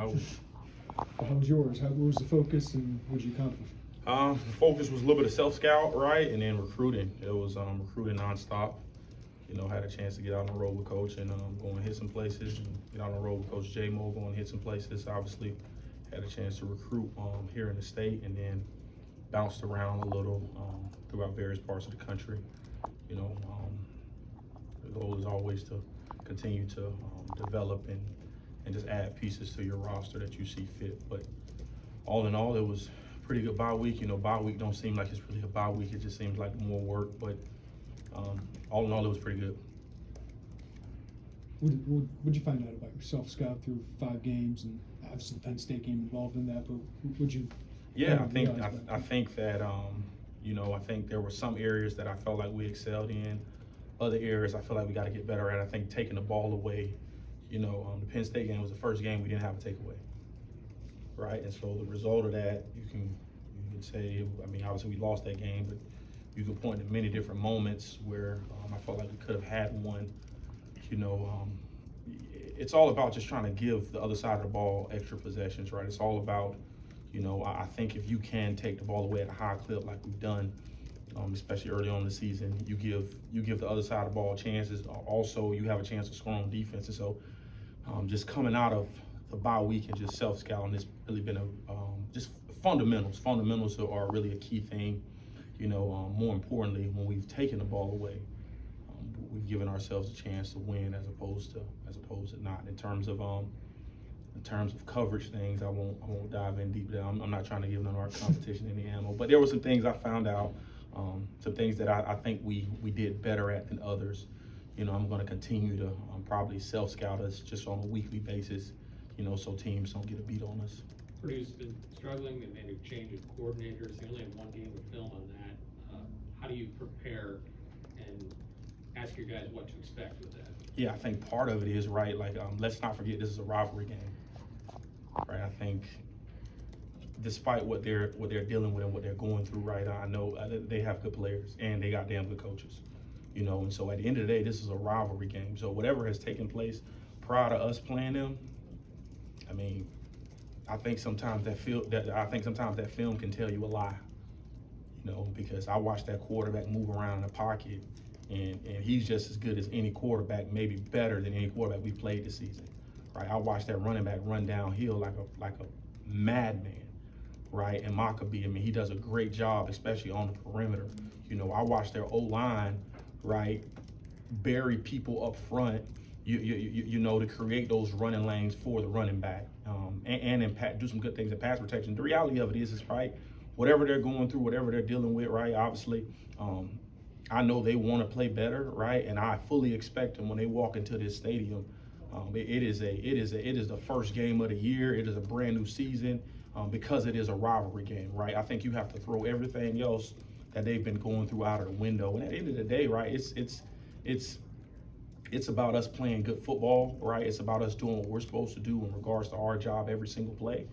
I would. How was yours? What was the focus and what did you accomplish? The focus was a little bit of self-scout, right, and then recruiting. It was recruiting nonstop. Had a chance to get out on the road with Coach and go and hit some places, and get out on the road with Coach J-Mo, go and hit some places. Obviously, had a chance to recruit here in the state, and then bounced around a little throughout various parts of the country. The goal is always to continue to develop and just add pieces to your roster that you see fit. But all in all, it was a pretty good bye week. Bye week don't seem like it's really a bye week. It just seems like more work. But all in all, it was pretty good. What did you find out about yourself, Scott, through 5 games, and obviously the Penn State game involved in that? But would you? Yeah, I think that I think there were some areas that I felt like we excelled in. Other areas I feel like we got to get better at. I think taking the ball away. The Penn State game was the first game we didn't have a takeaway, right? And so the result of that, you can say, obviously we lost that game, but you can point to many different moments where I felt like we could have had one. It's all about just trying to give the other side of the ball extra possessions, right? It's all about, I think if you can take the ball away at a high clip like we've done, especially early on in the season, you give the other side of the ball chances. Also, you have a chance to score on defense. And so just coming out of the bye week and just self-scouting has really been just fundamentals. Fundamentals are really a key thing. More importantly, when we've taken the ball away, we've given ourselves a chance to win as opposed to not. In terms of coverage things, I won't dive in deep there. I'm not trying to give none of our competition any ammo, but there were some things I found out, some things that I think we did better at than others. I'm going to continue to probably self-scout us just on a weekly basis, so teams don't get a beat on us. Purdue's been struggling. They made a change of coordinators. They only have 1 game of film on that. How do you prepare and ask your guys what to expect with that? Yeah, I think part of it is, right, let's not forget this is a rivalry game, right? I think despite what they're dealing with and what they're going through, right, I know they have good players and they got damn good coaches, and so at the end of the day, this is a rivalry game. So whatever has taken place prior to us playing them, I think sometimes that film can tell you a lie, because I watched that quarterback move around in the pocket, and he's just as good as any quarterback, maybe better than any quarterback we played this season, right? I watched that running back run downhill like a madman, right? And Maccabee, he does a great job, especially on the perimeter. I watched their O-line, right, bury people up front, to create those running lanes for the running back, and do some good things in pass protection. The reality of it is right, whatever they're going through, whatever they're dealing with, right, obviously, I know they want to play better, right, and I fully expect them when they walk into this stadium. It is the first game of the year. It is a brand new season because it is a rivalry game, right? I think you have to throw everything else that they've been going through out of the window. And at the end of the day, right, it's about us playing good football, right? It's about us doing what we're supposed to do in regards to our job every single play.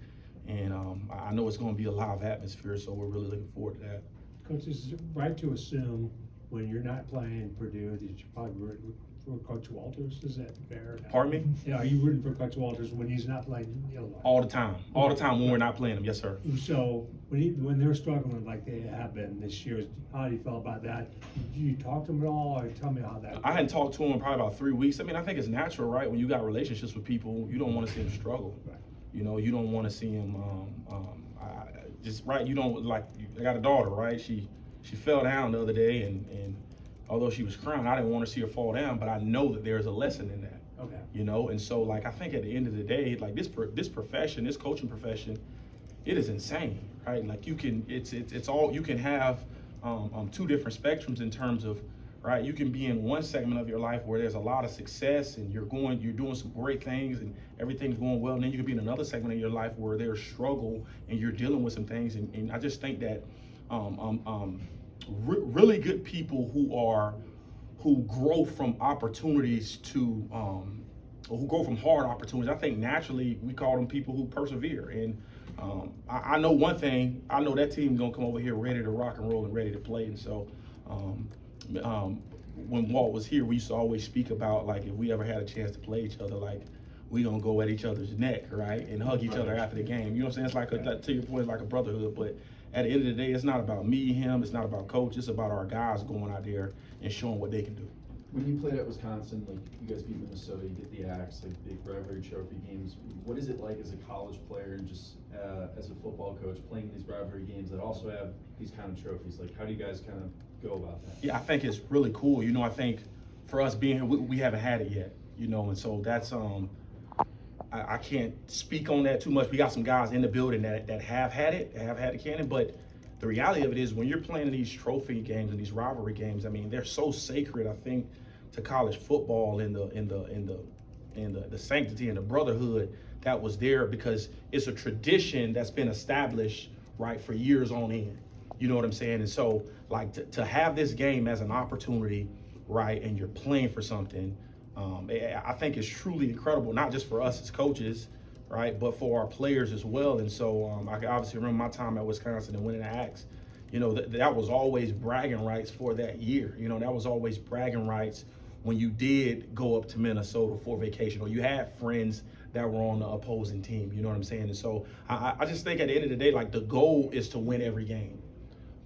And I know it's going to be a live atmosphere, so we're really looking forward to that. Coach, is it right to assume when you're not playing Purdue that you probably root for Coach Walters? Is that fair? Pardon me? Yeah, are you rooting for Coach Walters when he's not playing Illinois? All the time when we're not playing him, yes, sir. So when they're struggling like they have been this year, how do you feel about that? Do you talk to him at all, or tell me how that? I hadn't talked to him in probably about 3 weeks. I think it's natural, right? When you got relationships with people, you don't want to see them struggle. Right. You don't want to see him right. You don't like. I got a daughter, right? She fell down the other day, and although she was crying, I didn't want to see her fall down, but I know that there's a lesson in that. Okay. And so I think at the end of the day, this profession, this coaching profession, it is insane, right? You can have 2 different spectrums in terms of, right? You can be in one segment of your life where there's a lot of success and you're doing some great things and everything's going well, and then you can be in another segment of your life where there's struggle and you're dealing with some things. And I just think that really good people who grow from opportunities to who grow from hard opportunities, I think naturally we call them people who persevere. And I know one thing, I know that team's gonna come over here ready to rock and roll and ready to play. And so when Walt was here, we used to always speak about, if we ever had a chance to play each other, we gonna go at each other's neck, right, and hug each other after the game. You know what I'm saying? It's like to your point, it's like a brotherhood. But at the end of the day, it's not about me, him. It's not about coach. It's about our guys going out there and showing what they can do. When you played at Wisconsin, like you guys beat Minnesota, you get the Axe, like big rivalry trophy games. What is it like as a college player and just as a football coach playing these rivalry games that also have these kind of trophies? Like, how do you guys kind of go about that? Yeah, I think it's really cool. You know, I think for us being here, we haven't had it yet. You know, and so that's I can't speak on that too much. We got some guys in the building that have had it, have had the cannon, but the reality of it is when you're playing these trophy games and these rivalry games, I mean, they're so sacred, I think, to college football and the sanctity and the brotherhood that was there, because it's a tradition that's been established, right, for years on end. You know what I'm saying? And so, like, to have this game as an opportunity, right, and you're playing for something, I think it's truly incredible, not just for us as coaches, right, but for our players as well. And so I can obviously remember my time at Wisconsin and winning the Axe. You know, that was always bragging rights for that year. You know, that was always bragging rights when you did go up to Minnesota for vacation, or you had friends that were on the opposing team. You know what I'm saying? And so I just think at the end of the day, like, the goal is to win every game.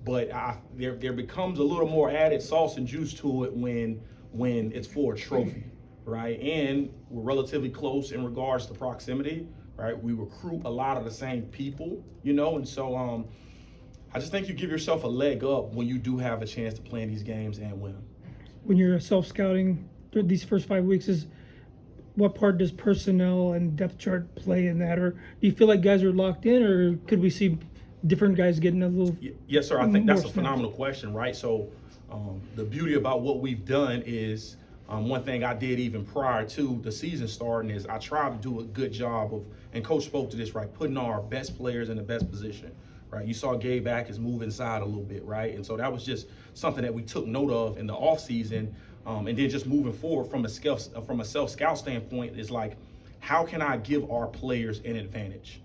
But there becomes a little more added sauce and juice to it when it's for a trophy, right? And we're relatively close in regards to proximity, right? We recruit a lot of the same people, you know, and so I just think you give yourself a leg up when you do have a chance to play in these games and win them. When you're self-scouting these first 5 weeks, what part does personnel and depth chart play in that? Or do you feel like guys are locked in, or could we see different guys getting a little? Yes, sir. I think that's a snaps? phenomenal question, right? So the beauty about what we've done is one thing I did even prior to the season starting is I tried to do a good job of, and Coach spoke to this, right, putting our best players in the best position, right? You saw Gabe Backus move inside a little bit, right? And so that was just something that we took note of in the offseason. And then just moving forward from a self-scout standpoint is like, how can I give our players an advantage?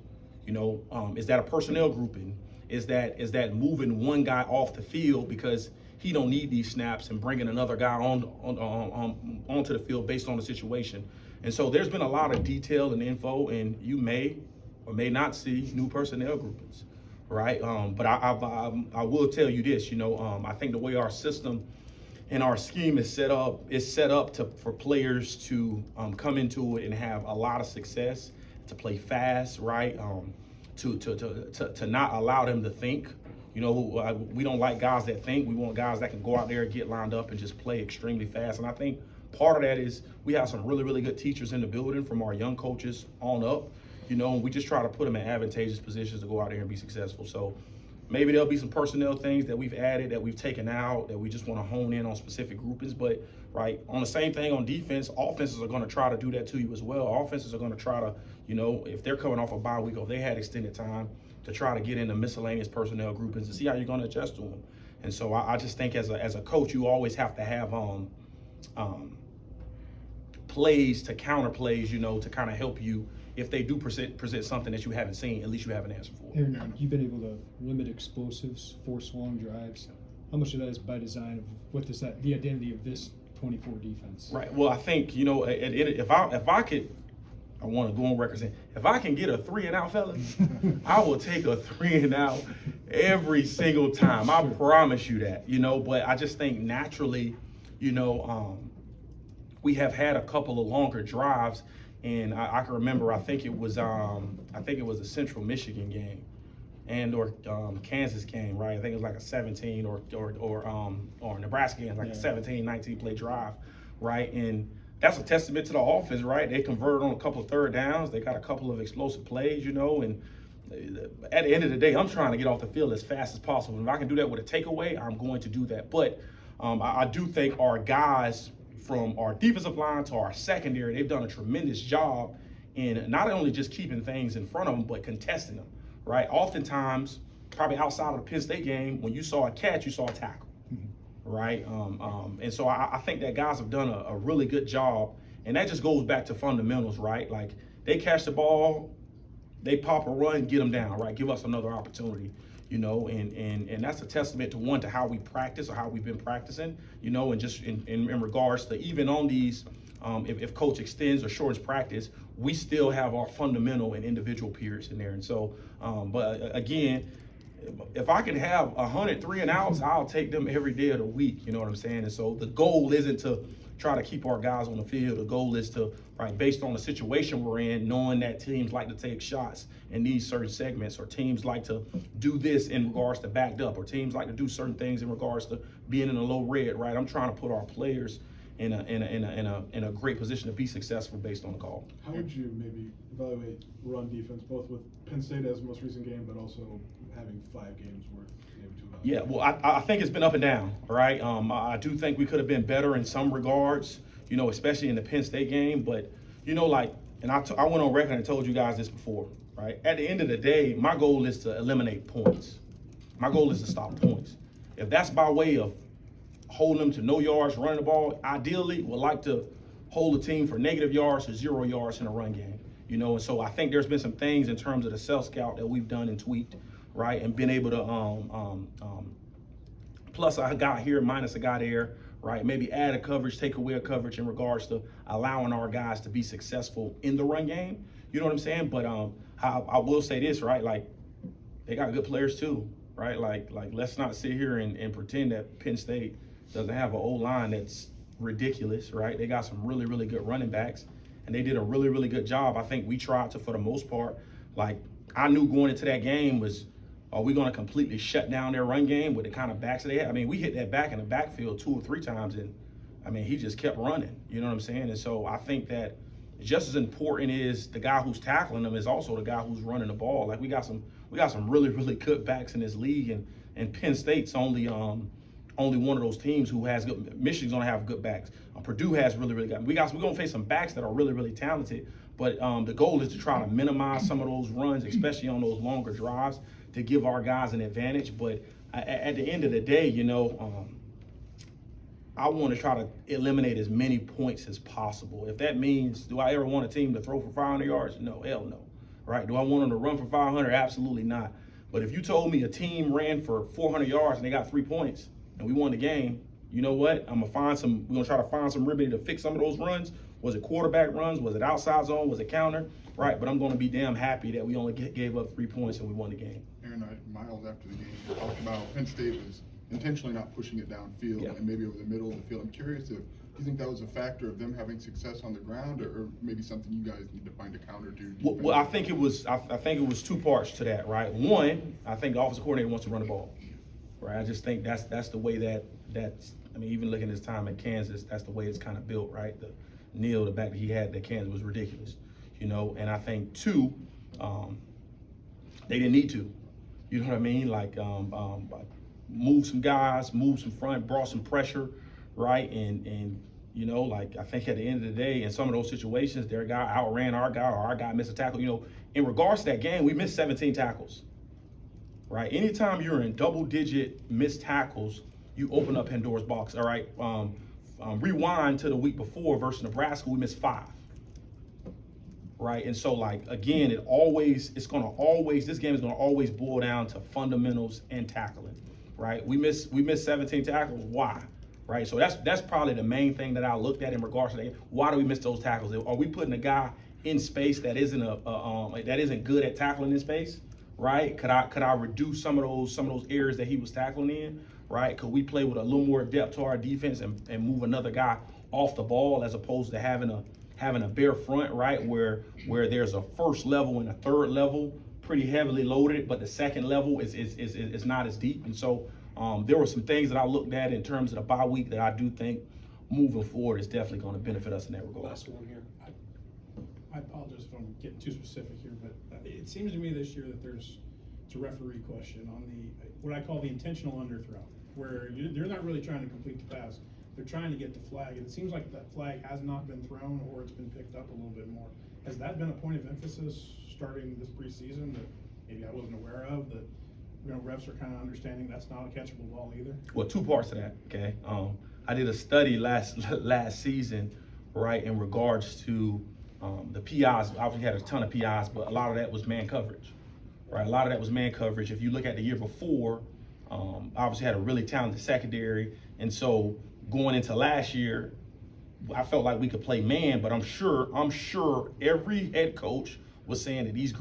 You know, is that a personnel grouping? Is that moving one guy off the field because he don't need these snaps and bringing another guy onto the field based on the situation? And so there's been a lot of detail and info, and you may or may not see new personnel groupings, right? But I will tell you this, you know, I think the way our system and our scheme is set up for players to come into it and have a lot of success, to play fast, right? To not allow them to think. You know, we don't like guys that think. We want guys that can go out there and get lined up and just play extremely fast. And I think part of that is we have some really, really good teachers in the building from our young coaches on up, you know, and we just try to put them in advantageous positions to go out there and be successful. So maybe there'll be some personnel things that we've added, that we've taken out, that we just want to hone in on specific groupings. But, right, on the same thing on defense, offenses are going to try to do that to you as well. Offenses are going to try to, you know, if they're coming off a bye week or they had extended time, to try to get into miscellaneous personnel groupings and see how you're going to adjust to them. And so I just think as a coach, you always have to have plays to counter plays, you know, to kind of help you if they do present something that you haven't seen, at least you have an answer for. Aaron, you've been able to limit explosives, force long drives. How much of that is by design of what is that the identity of this 24 defense? Right. Well, I think, you know, if I could, I want to go on record saying, if I can get a 3-and-out, fellas, I will take a 3-and-out every single time. I promise you that, you know. But I just think naturally, you know, we have had a couple of longer drives. And I can remember, I think it was a Central Michigan game or Kansas game, right? I think it was like a 17 or Nebraska game, like a 17, 19 play drive, right? And that's a testament to the offense, right? They converted on a couple of third downs. They got a couple of explosive plays, you know, and at the end of the day, I'm trying to get off the field as fast as possible. And if I can do that with a takeaway, I'm going to do that. But I do think our guys, from our defensive line to our secondary, they've done a tremendous job in not only just keeping things in front of them, but contesting them, right? Oftentimes, probably outside of the Penn State game, when you saw a catch, you saw a tackle, right? And so I think that guys have done a really good job, and that just goes back to fundamentals, right? Like, they catch the ball, they pop a run, get them down, right? Give us another opportunity. You know, and that's a testament to how we practice or how we've been practicing, you know, and just in regards to even on these, if coach extends or shortens practice, we still have our fundamental and individual peers in there. And so, but again, if I can have 100 3 and outs, I'll take them every day of the week. You know what I'm saying? And so the goal isn't to try to keep our guys on the field. The goal is to, right, based on the situation we're in, knowing that teams like to take shots in these certain segments, or teams like to do this in regards to backed up, or teams like to do certain things in regards to being in a low red, right? I'm trying to put our players in a great position to be successful based on the call. How would you maybe evaluate run defense, both with Penn State as the most recent game, but also having 5 games worth maybe to evaluate? Yeah, well, I think it's been up and down, right? I do think we could have been better in some regards, you know, especially in the Penn State game. But, you know, like, and I went on record and told you guys this before, right? At the end of the day, my goal is to eliminate points. My goal is to stop points. If that's by way of holding them to no yards, running the ball, ideally would like to hold the team for negative yards or 0 yards in a run game. You know, and so I think there's been some things in terms of the self-scout that we've done and tweaked, right, and been able to plus a guy here minus a guy there, right, maybe add a coverage, take away a coverage in regards to allowing our guys to be successful in the run game. You know what I'm saying? But I will say this, right, like, they got good players too, right? Like let's not sit here and pretend that Penn State doesn't have an O-line that's ridiculous, right? They got some really, really good running backs, and they did a really, really good job. I think we tried to, for the most part, like, I knew going into that game was, are we going to completely shut down their run game with the kind of backs they had? I mean, we hit that back in the backfield 2 or 3 times, and I mean, he just kept running. You know what I'm saying? And so I think that just as important is the guy who's tackling them is also the guy who's running the ball. Like, we got some really, really good backs in this league, and Penn State's only one of those teams who has good. Michigan's gonna have good backs. Purdue has really, really good. We're gonna face some backs that are really, really talented. But the goal is to try to minimize some of those runs, especially on those longer drives, to give our guys an advantage. But at the end of the day, you know, I want to try to eliminate as many points as possible. If that means, do I ever want a team to throw for 500 yards? No, hell no. Right? Do I want them to run for 500? Absolutely not. But if you told me a team ran for 400 yards and they got 3 points and we won the game, you know what? We're gonna try to find some remedy to fix some of those runs. Was it quarterback runs? Was it outside zone? Was it counter? Right? But I'm gonna be damn happy that we only gave up 3 points and we won the game. Aaron, Miles after the game talked about Penn State was intentionally not pushing it downfield and maybe over the middle of the field. I'm curious if you think that was a factor of them having success on the ground, or maybe something you guys need to find a counter to. Well, I think it was 2 parts to that, right? One, I think the offensive coordinator wants to run the ball, right? I just think that's the way that's. I mean, even looking at his time at Kansas, that's the way it's kind of built, right? The back that he had at Kansas was ridiculous, you know. And I think 2, they didn't need to, you know what I mean? Like, move some guys, move some front, brought some pressure, right? And you know, like, I think at the end of the day, in some of those situations, their guy outran our guy, or our guy missed a tackle. You know, in regards to that game, we missed 17 tackles, right? Anytime you're in double-digit missed tackles, you open up Pandora's box. All right. Rewind to the week before versus Nebraska, we missed 5. Right. And so, like, again, this game is gonna always boil down to fundamentals and tackling. Right. We missed 17 tackles. Why? Right. So that's probably the main thing that I looked at in regards to that. Why do we miss those tackles? Are we putting a guy in space that isn't that isn't good at tackling in space? Right. Could I reduce some of those areas that he was tackling in? Right? Could we play with a little more depth to our defense and move another guy off the ball, as opposed to having a bare front, right? Where there's a first level and a third level pretty heavily loaded, but the second level is not as deep. And so there were some things that I looked at in terms of the bye week that I do think moving forward is definitely going to benefit us in that regard. Last one here. I apologize if I'm getting too specific here, but it seems to me this year that it's a referee question on what I call the intentional underthrow, where they're not really trying to complete the pass. They're trying to get the flag, and it seems like that flag has not been thrown, or it's been picked up a little bit more. Has that been a point of emphasis starting this preseason that maybe I wasn't aware of, that, you know, refs are kind of understanding that's not a catchable ball either? Well, 2 parts to that, okay? I did a study last season, right, in regards to the PIs. Obviously had a ton of PIs, but a lot of that was man coverage, right? A lot of that was man coverage. If you look at the year before, obviously had a really talented secondary, and so going into last year, I felt like we could play man, but I'm sure every head coach was saying that these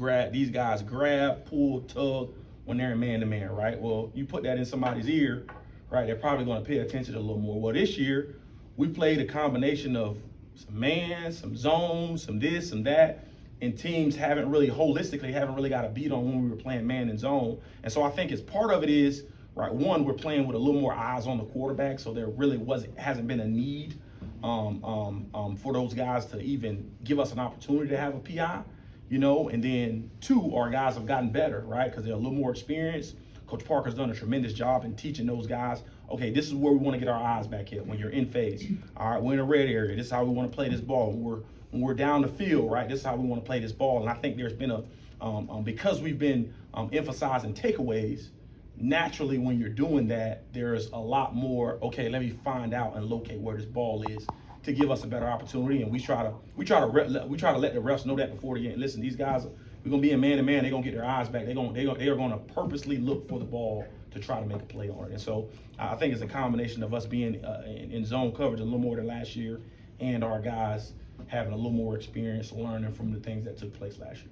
guys grab, pull, tug when they're in man-to-man, right? Well, you put that in somebody's ear, right? They're probably going to pay attention a little more. Well, this year we played a combination of some man, some zone, some this, some that, and teams haven't really got a beat on when we were playing man and zone. And so I think as part of it is, right, one, we're playing with a little more eyes on the quarterback, so there really hasn't been a need for those guys to even give us an opportunity to have a PI, you know. And then two, our guys have gotten better, right, because they're a little more experienced. Coach Parker's done a tremendous job in teaching those guys, okay, this is where we want to get our eyes back at when you're in phase. All right, we're in a red area. This is how we want to play this ball. When we're down the field, right, this is how we want to play this ball. And I think there's been because we've been emphasizing takeaways, naturally when you're doing that, there's a lot more, okay, let me find out and locate where this ball is to give us a better opportunity. And we try to let the refs know that before the game. Listen, these guys, we're gonna be in man-to-man, they're gonna get their eyes back. They are gonna purposely look for the ball to try to make a play on it. And so I think it's a combination of us being in zone coverage a little more than last year, and our guys having a little more experience learning from the things that took place last year.